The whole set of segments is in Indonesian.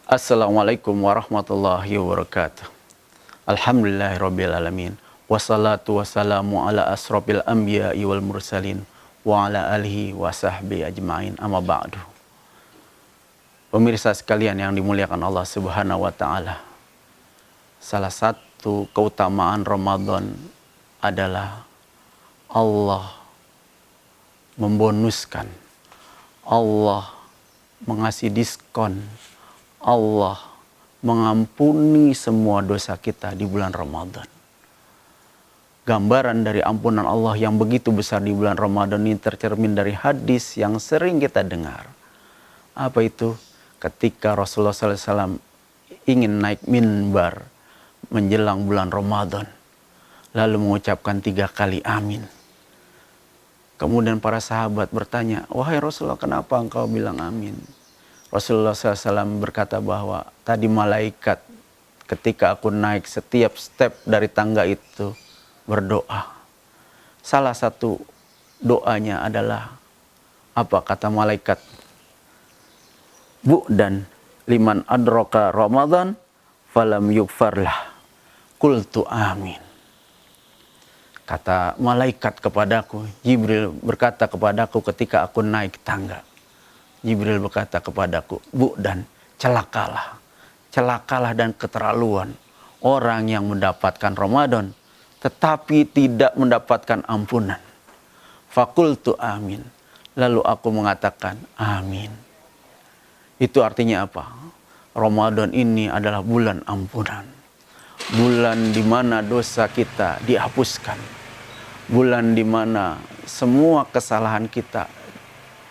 Assalamualaikum warahmatullahi wabarakatuh. Alhamdulillahirabbil alamin. Wassalatu wassalamu ala asrofil anbiya'i wal mursalin wa ala alihi wa sahbihi ajma'in, amma ba'du. Pemirsa sekalian yang dimuliakan Allah Subhanahu wa taala. Salah satu keutamaan Ramadan adalah Allah membonuskan, Allah mengasih diskon, Allah mengampuni semua dosa kita di bulan Ramadan. Gambaran dari ampunan Allah yang begitu besar di bulan Ramadan ini tercermin dari hadis yang sering kita dengar. Apa itu? Ketika Rasulullah SAW ingin naik minbar menjelang bulan Ramadan, lalu mengucapkan 3 kali amin. Kemudian para sahabat bertanya, "Wahai Rasulullah, kenapa engkau bilang amin?" Rasulullah SAW berkata bahwa tadi malaikat ketika aku naik setiap step dari tangga itu berdoa. Salah satu doanya adalah apa kata malaikat? "Bu'dan liman adraka Ramadan falam yugfarlah." Qultu amin. Kata malaikat kepadaku, Jibril berkata kepadaku ketika aku naik tangga. Jibril berkata kepadaku, "Bu'dan, celakalah. Celakalah dan keterlaluan orang yang mendapatkan Ramadan tetapi tidak mendapatkan ampunan." Fakultu amin. Lalu aku mengatakan amin. Itu artinya apa? Ramadan ini adalah bulan ampunan. Bulan di mana dosa kita dihapuskan. Bulan di mana semua kesalahan kita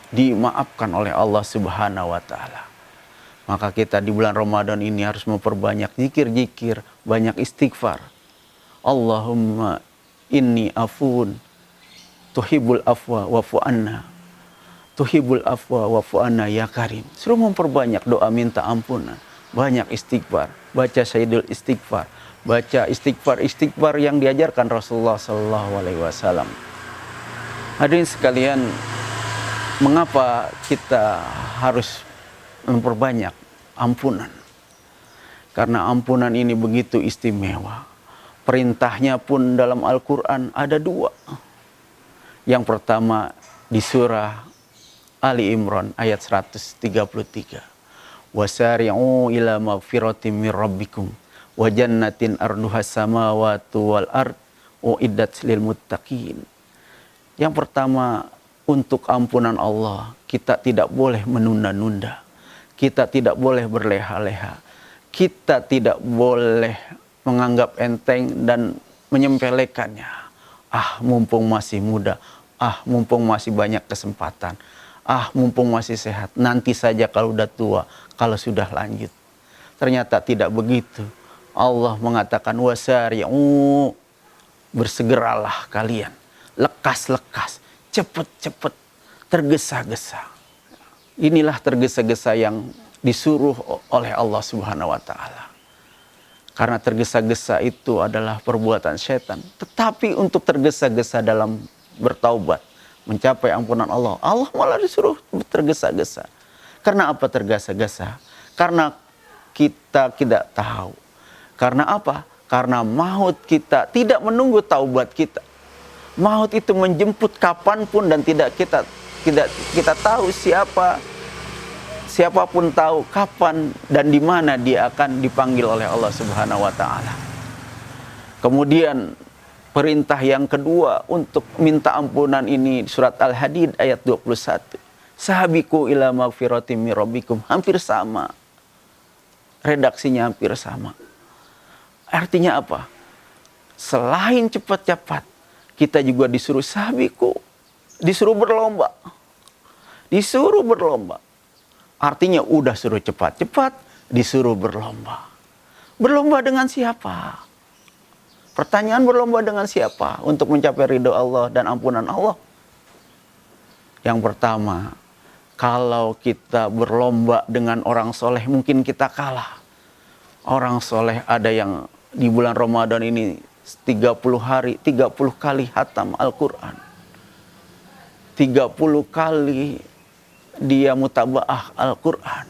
dimaafkan oleh Allah Subhanahu wa taala. Maka kita di bulan Ramadan ini harus memperbanyak zikir-zikir, banyak istighfar. Allahumma inni afun tuhibbul afwa wa'fu anna. Tuhibbul afwa wa'fu anna ya karim. Suruh memperbanyak doa minta ampunan, banyak istighfar, baca Sayyidul Istighfar, baca istighfar yang diajarkan Rasulullah sallallahu alaihi wasallam. Hadirin sekalian, mengapa kita harus memperbanyak ampunan? Karena ampunan ini begitu istimewa. Perintahnya pun dalam Al-Quran ada 2. Yang pertama di surah Ali Imran ayat 133. Wasari'u ila magfiratin min rabbikum wa jannatin arduhas samawati wal ard uiddat lil muttaqin. Yang pertama, untuk ampunan Allah, kita tidak boleh menunda-nunda. Kita tidak boleh berleha-leha. Kita tidak boleh menganggap enteng dan menyempelekannya. Mumpung masih muda. Mumpung masih banyak kesempatan. Mumpung masih sehat. Nanti saja kalau udah tua, kalau sudah lanjut. Ternyata tidak begitu. Allah mengatakan wasari'u, bersegeralah kalian. Lekas-lekas. Cepat-cepat, tergesa-gesa. Inilah tergesa-gesa yang disuruh oleh Allah Subhanahu wa taala. Karena tergesa-gesa itu adalah perbuatan setan. Tetapi untuk tergesa-gesa dalam bertaubat, mencapai ampunan Allah, Allah malah disuruh tergesa-gesa. Karena apa tergesa-gesa? Karena kita tidak tahu. Karena apa? Karena maut kita tidak menunggu taubat kita. Maut itu menjemput kapanpun dan tidak kita tahu siapapun tahu kapan dan di mana dia akan dipanggil oleh Allah Subhanahu wa taala. Kemudian perintah yang kedua untuk minta ampunan ini surat Al-Hadid ayat 21. Sahabiku ila magfiratin min rabbikum, hampir sama. Redaksinya hampir sama. Artinya apa? Selain cepat-cepat, kita juga disuruh sahabiku, disuruh berlomba. Disuruh berlomba. Artinya udah suruh cepat-cepat, disuruh berlomba. Berlomba dengan siapa? Pertanyaan, berlomba dengan siapa untuk mencapai ridho Allah dan ampunan Allah? Yang pertama, kalau kita berlomba dengan orang soleh, mungkin kita kalah. Orang soleh ada yang di bulan Ramadan ini 30 hari, 30 kali hatam Al-Quran. 30 kali dia mutabaah Al-Quran.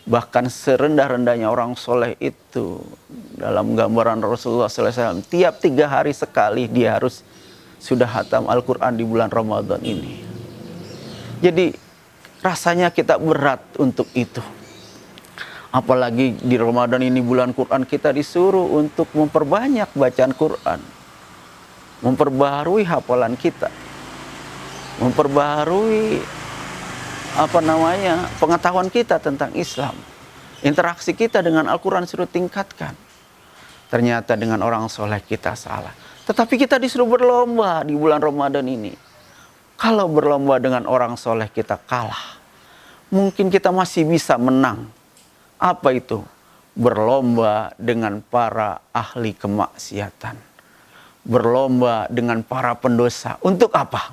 Bahkan serendah-rendahnya orang soleh itu, dalam gambaran Rasulullah SAW, tiap 3 hari sekali dia harus sudah hatam Al-Quran di bulan Ramadan ini. Jadi rasanya kita berat untuk itu. Apalagi di Ramadan ini, bulan Quran, kita disuruh untuk memperbanyak bacaan Quran, memperbaharui hafalan kita, memperbaharui pengetahuan kita tentang Islam. Interaksi kita dengan Al-Quran suruh tingkatkan. Ternyata dengan orang soleh kita salah. Tetapi kita disuruh berlomba di bulan Ramadan ini. Kalau berlomba dengan orang soleh kita kalah, mungkin kita masih bisa menang. Apa itu? Berlomba dengan para ahli kemaksiatan. Berlomba dengan para pendosa. Untuk apa?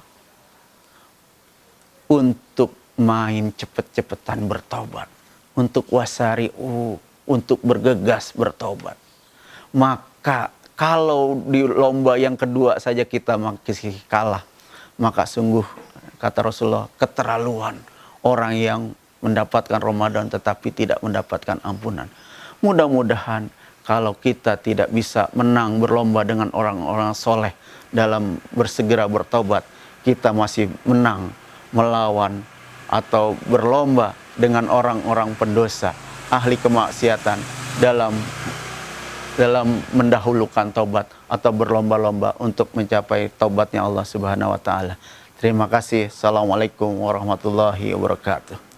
Untuk main cepet-cepetan bertobat, untuk wasari'u, untuk bergegas bertobat. Maka kalau di lomba yang kedua saja kita masih kalah, maka sungguh kata Rasulullah, keterlaluan orang yang mendapatkan Ramadan tetapi tidak mendapatkan ampunan. Mudah-mudahan kalau kita tidak bisa menang berlomba dengan orang-orang soleh dalam bersegera bertobat, kita masih menang melawan atau berlomba dengan orang-orang pendosa, ahli kemaksiatan dalam mendahulukan taubat atau berlomba-lomba untuk mencapai taubatnya Allah Subhanahu wa taala. Terima kasih. Assalamualaikum warahmatullahi wabarakatuh.